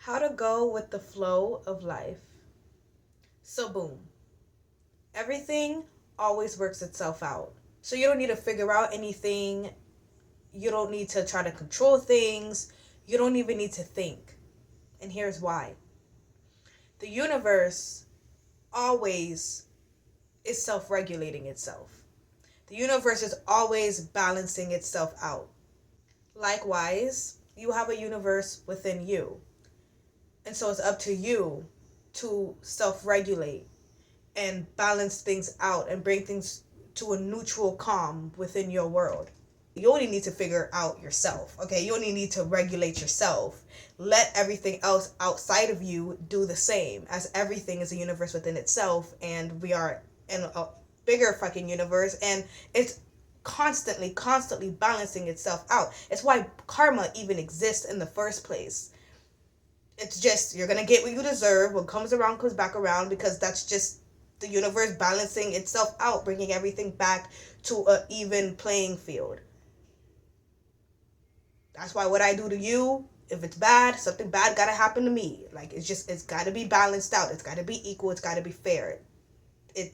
How to go with the flow of life. So, boom, everything always works itself out. So, you don't need to figure out anything. You don't need to try to control things. You don't even need to think. And here's why: the universe always is self regulating itself, the universe is always balancing itself out. Likewise, you have a universe within you. And so it's up to you to self regulate and balance things out and bring things to a neutral calm within your world. You only need to figure out yourself, okay? You only need to regulate yourself. Let everything else outside of you do the same, as everything is a universe within itself, and we are in a bigger fucking universe, and it's constantly balancing itself out. It's why karma even exists in the first place. It's just, you're gonna get what you deserve. What comes around comes back around, because that's just the universe balancing itself out, bringing everything back to a even playing field. That's why what I do to you, if it's bad, something bad gotta happen to me. Like, it's gotta be balanced out. It's gotta be equal. It's gotta be fair.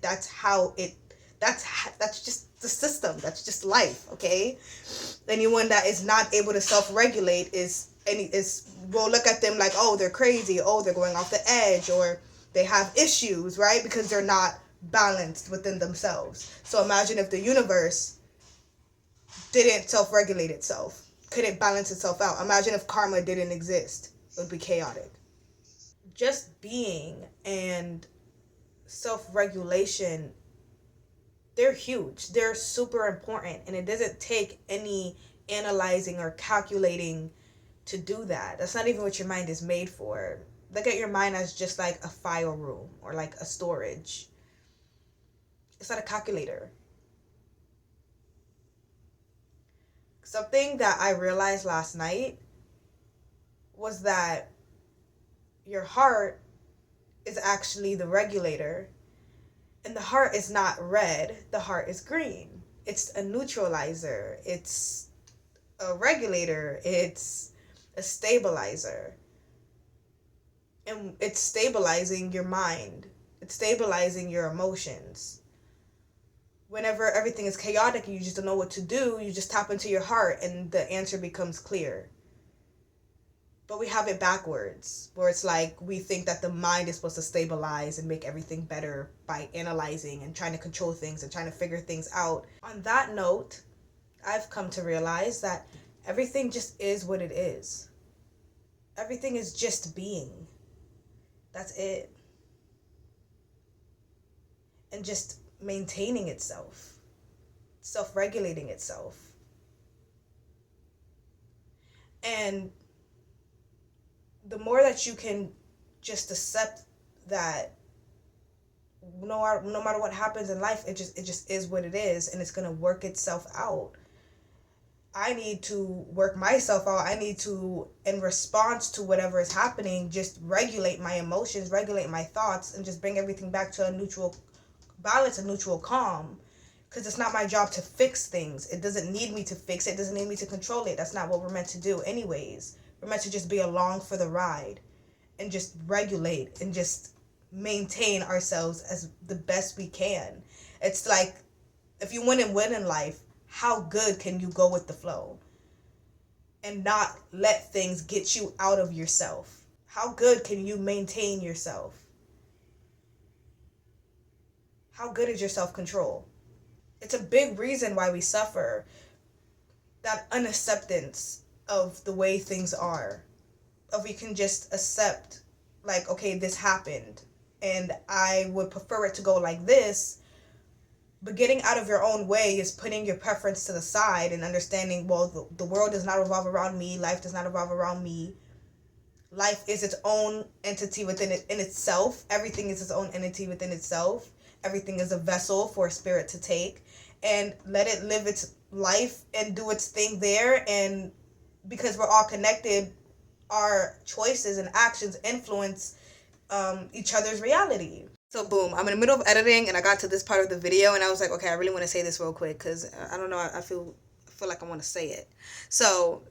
That's how it. That's just the system. That's just life. Okay. Anyone that is not able to self-regulate we'll look at them like, oh, they're crazy, oh, they're going off the edge, or they have issues, right? Because they're not balanced within themselves. So imagine if the universe didn't self-regulate itself, couldn't balance itself out. Imagine if karma didn't exist. It would be chaotic. Just being and self-regulation, they're huge. They're super important, and it doesn't take any analyzing or calculating to do that. That's not even what your mind is made for. Look at your mind as just like a file room or like a storage. It's not a calculator. Something that I realized last night was that your heart is actually the regulator, and the heart is not red, the heart is green. It's a neutralizer, it's a regulator, it's a stabilizer. And it's stabilizing your mind, it's stabilizing your emotions. Whenever everything is chaotic and you just don't know what to do, you just tap into your heart and the answer becomes clear. But we have it backwards, where it's like we think that the mind is supposed to stabilize and make everything better by analyzing and trying to control things and trying to figure things out. On that note, I've come to realize that everything just is what it is. Everything is just being. That's it. And just maintaining itself, self-regulating itself. And the more that you can just accept that no matter what happens in life, it just is what it is, and it's going to work itself out. I need to work myself out. I need to, in response to whatever is happening, just regulate my emotions, regulate my thoughts, and just bring everything back to a neutral balance, a neutral calm. Because it's not my job to fix things. It doesn't need me to fix it. It doesn't need me to control it. That's not what we're meant to do anyways. We're meant to just be along for the ride and just regulate and just maintain ourselves as the best we can. It's like, if you want to win in life, how good can you go with the flow and not let things get you out of yourself? How good can you maintain yourself? How good is your self-control? It's a big reason why we suffer, that unacceptance of the way things are. If we can just accept, like, okay, this happened and I would prefer it to go like this. But getting out of your own way is putting your preference to the side and understanding, well, the world does not revolve around me. Life does not revolve around me. Life is its own entity within it, in itself. Everything is its own entity within itself. Everything is a vessel for a spirit to take, and let it live its life and do its thing there. And because we're all connected, our choices and actions influence each other's reality. So boom, I'm in the middle of editing and I got to this part of the video and I was like, okay, I really want to say this real quick because I don't know, I feel like I want to say it. So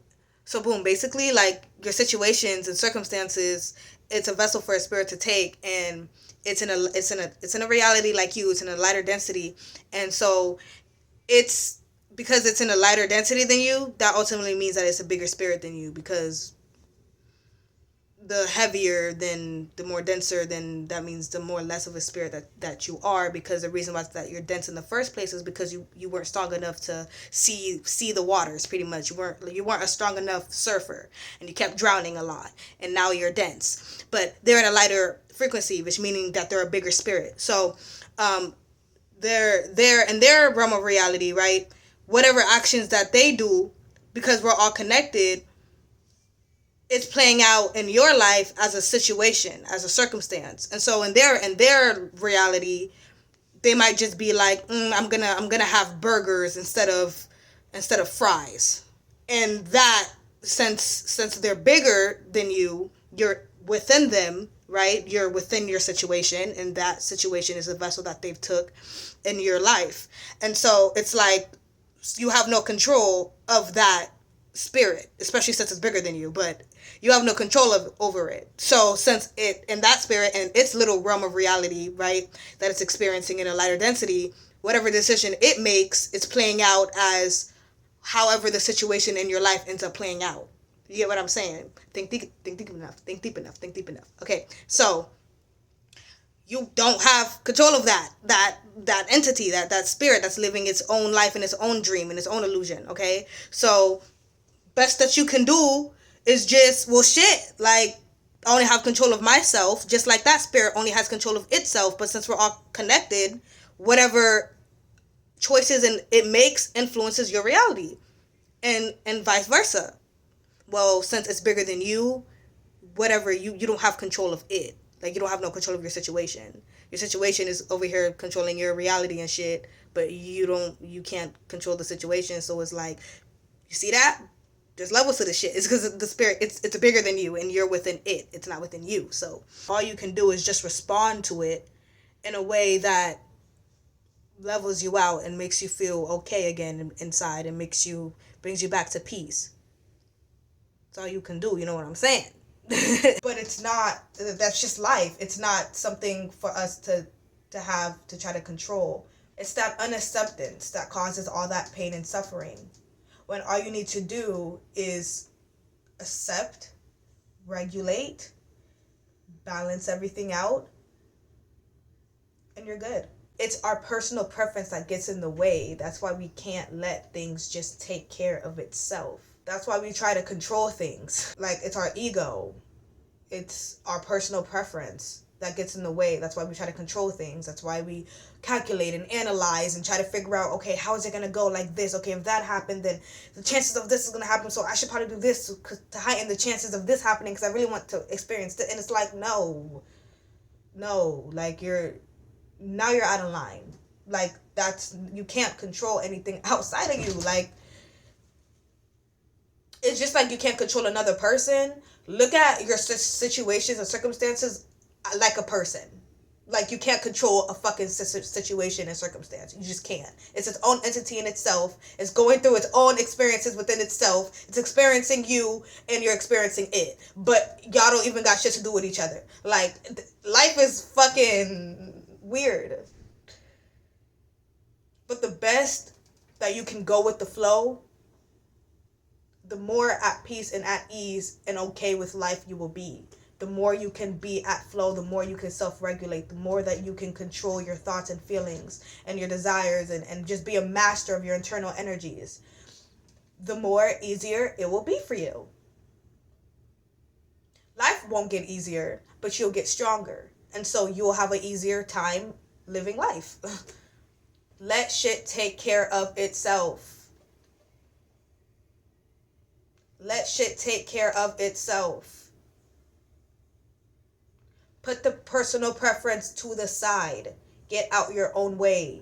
So boom, basically like your situations and circumstances, it's a vessel for a spirit to take, and it's in a reality like you, it's in a lighter density. And so it's because it's in a lighter density than you, that ultimately means that it's a bigger spirit than you, because the heavier, then the more denser, then that means the more less of a spirit that you are, because the reason why that you're dense in the first place is because you weren't strong enough to see the waters. Pretty much you weren't a strong enough surfer, and you kept drowning a lot, and now you're dense. But they're in a lighter frequency, which meaning that they're a bigger spirit. So they're in their realm of reality, right? Whatever actions that they do, because we're all connected, it's playing out in your life as a situation, as a circumstance. And so in their reality, they might just be like, I'm gonna have burgers instead of fries. And that, since they're bigger than you, you're within them, right? You're within your situation, and that situation is a vessel that they've took in your life. And so it's like you have no control of that spirit, especially since it's bigger than you, but you have no control over it. So since it in that spirit and its little realm of reality, right, that it's experiencing in a lighter density, whatever decision it makes, it's playing out as however the situation in your life ends up playing out. You get what I'm saying? Think deep enough. Think deep enough. Think deep enough. Okay, so you don't have control of that entity, that spirit that's living its own life in its own dream in its own illusion. Okay, so best that you can do is just, well, shit, like, I only have control of myself, just like that spirit only has control of itself. But since we're all connected, whatever choices and it makes influences your reality, and vice versa. Well, since it's bigger than you, whatever, you don't have control of it. Like, you don't have no control of your situation. Your situation is over here controlling your reality and shit, but you can't control the situation. So it's like, you see that? There's levels to this shit. It's because the spirit, it's bigger than you, and you're within it. It's not within you. So all you can do is just respond to it in a way that levels you out and makes you feel okay again inside, and brings you back to peace. That's all you can do. You know what I'm saying? But it's not. That's just life. It's not something for us to have to try to control. It's that unacceptance that causes all that pain and suffering, when all you need to do is accept, regulate, balance everything out, and you're good. It's our personal preference that gets in the way. That's why we can't let things just take care of itself. That's why we try to control things. Like, it's our ego. It's our personal preference that gets in the way. That's why we try to control things. That's why we calculate and analyze and try to figure out, okay, how is it going to go like this? Okay, if that happened, then the chances of this is going to happen, so I should probably do this to heighten the chances of this happening, because I really want to experience it. And it's like, no, like, now you're out of line. Like, you can't control anything outside of you. Like, it's just like you can't control another person. Look at your situations and circumstances like a person. Like, you can't control a fucking situation and circumstance. You just can't. It's its own entity in itself. It's going through its own experiences within itself. It's experiencing you, and you're experiencing it. But y'all don't even got shit to do with each other. Like, life is fucking weird. But the best that you can go with the flow, the more at peace and at ease and okay with life you will be. The more you can be at flow, the more you can self-regulate, the more that you can control your thoughts and feelings and your desires, and just be a master of your internal energies, the more easier it will be for you. Life won't get easier, but you'll get stronger. And so you'll have an easier time living life. Let shit take care of itself. Let shit take care of itself. Put the personal preference to the side. Get out your own way.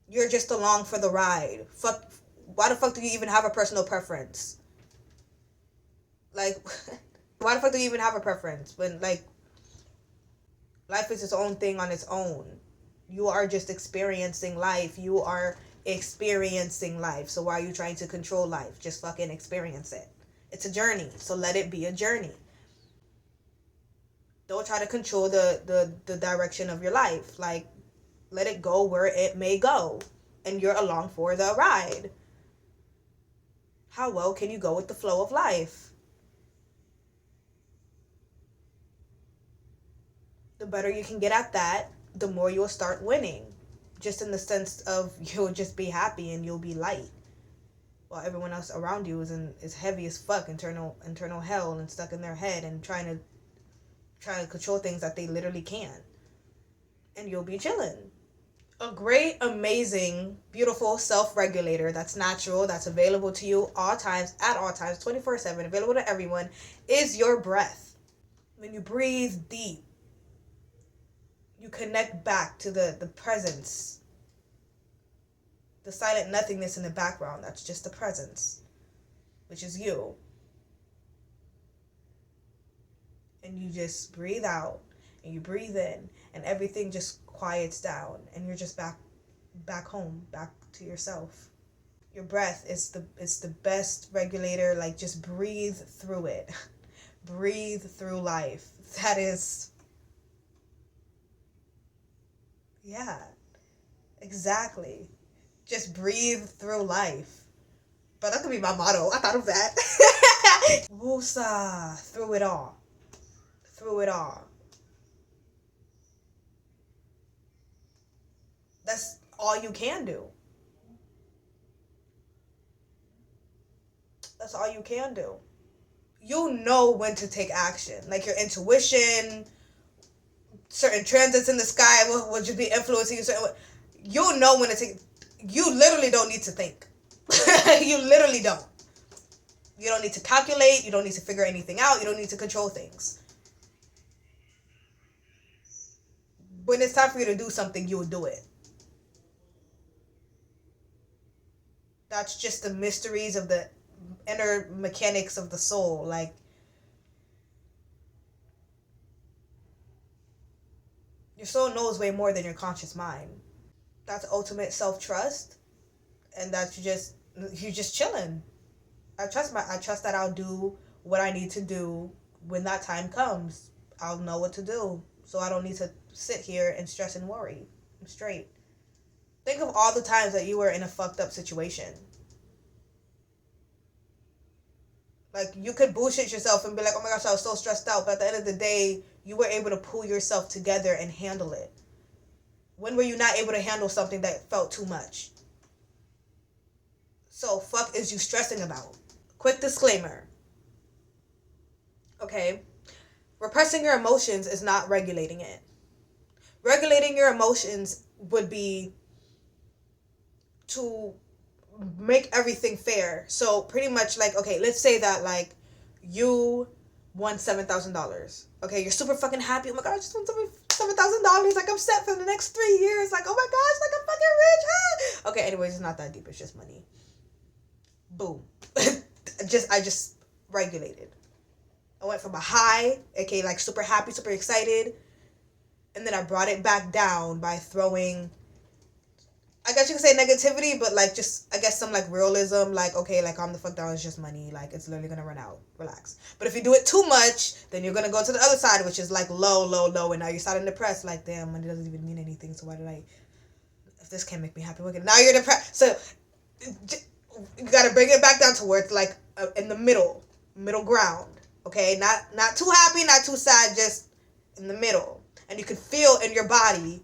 You're just along for the ride. Why the fuck do you even have a personal preference? Like, why the fuck do you even have a preference when, like, life is its own thing on its own? You are just experiencing life. You are experiencing life. So why are you trying to control life? Just fucking experience it. It's a journey, so let it be a journey. Don't try to control the direction of your life. Like, let it go where it may go, and you're along for the ride. How well can you go with the flow of life? The better you can get at that, the more you'll start winning. Just in the sense of you'll just be happy and you'll be light, while everyone else around you is heavy as fuck, internal hell, and stuck in their head and trying to control things that they literally can't. And you'll be chilling. A great, amazing, beautiful self-regulator that's natural, that's available to you all times, at all times, 24/7, available to everyone, is your breath. When you breathe deep, you connect back to the presence, the silent nothingness in the background. That's just the presence, which is you. And you just breathe out and you breathe in, and everything just quiets down, and you're just back home, back to yourself. Your breath is the best regulator. Like, just breathe through it. Breathe through life. That is, yeah, exactly. Just breathe through life. But that could be my motto. I thought of that. Wusa, through it all. Through it all. That's all you can do. That's all you can do. You know when to take action. Like, your intuition, certain transits in the sky will just be influencing you. You'll know when to take. You literally don't need to think. You literally don't. You don't need to calculate. You don't need to figure anything out. You don't need to control things. When it's time for you to do something, you will do it. That's just the mysteries of the inner mechanics of the soul. Like, your soul knows way more than your conscious mind. That's ultimate self-trust, and that's you just chilling. I trust that I'll do what I need to do when that time comes. I'll know what to do, so I don't need to sit here and stress and worry. I'm straight. Think of all the times that you were in a fucked up situation. Like, you could bullshit yourself and be like, oh my gosh, I was so stressed out. But at the end of the day, you were able to pull yourself together and handle it. When were you not able to handle something that felt too much? So, fuck is you stressing about? Quick disclaimer. Okay? Repressing your emotions is not regulating it. Regulating your emotions would be to make everything fair. So pretty much, like, okay, let's say that, like, you won $7,000. Okay, you're super fucking happy. Oh my god, I just won $7,000. Like, I'm set for the next 3 years. Like, oh my gosh, like, I'm fucking rich. Ah! Okay, anyways, it's not that deep. It's just money. Boom. I just regulated. I went from a high, okay, like, super happy, super excited, and then I brought it back down by throwing, I guess you could say negativity, but, like, just, I guess, some, like, realism, like, okay, like, calm the fuck down, it's just money, like, it's literally gonna run out, relax. But if you do it too much, then you're gonna go to the other side, which is, like, low, and now you're starting depressed, like, damn, money doesn't even mean anything, so why did if this can't make me happy, now you're depressed. So, you gotta bring it back down to where it's, like, in the middle ground, okay, not too happy, not too sad, just in the middle, and you can feel in your body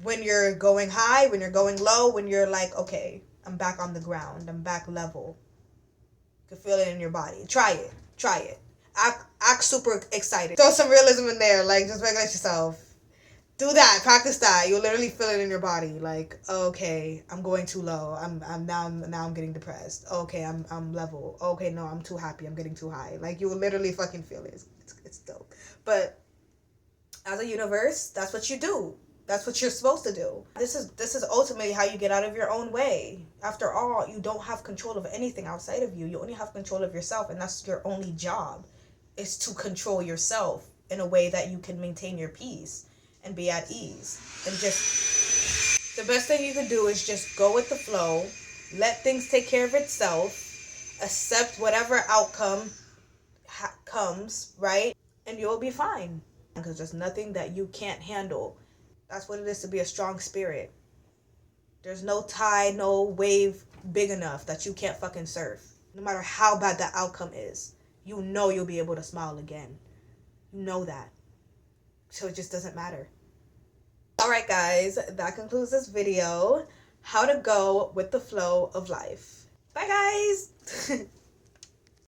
when you're going high, when you're going low, when you're like, okay, I'm back on the ground, I'm back level. You can feel it in your body. Try it. Act super excited. Throw some realism in there, like, just regulate yourself. Do that, practice that. You'll literally feel it in your body, like, okay, I'm going too low. I'm getting depressed. Okay, I'm level. Okay, no, I'm too happy. I'm getting too high. Like, you will literally fucking feel it. It's dope. But as a universe, that's what you do. That's what you're supposed to do. This is ultimately how you get out of your own way. After all, you don't have control of anything outside of you. You only have control of yourself, and that's your only job, is to control yourself in a way that you can maintain your peace and be at ease and just The best thing you can do is just go with the flow, let things take care of itself, accept whatever outcome comes, right? And you'll be fine. Because there's nothing that you can't handle. That's what it is to be a strong spirit. There's no tide, no wave big enough that you can't fucking surf. No matter how bad the outcome is, you know you'll be able to smile again. You know that. So it just doesn't matter. Alright guys, that concludes this video. How to go with the flow of life. Bye guys!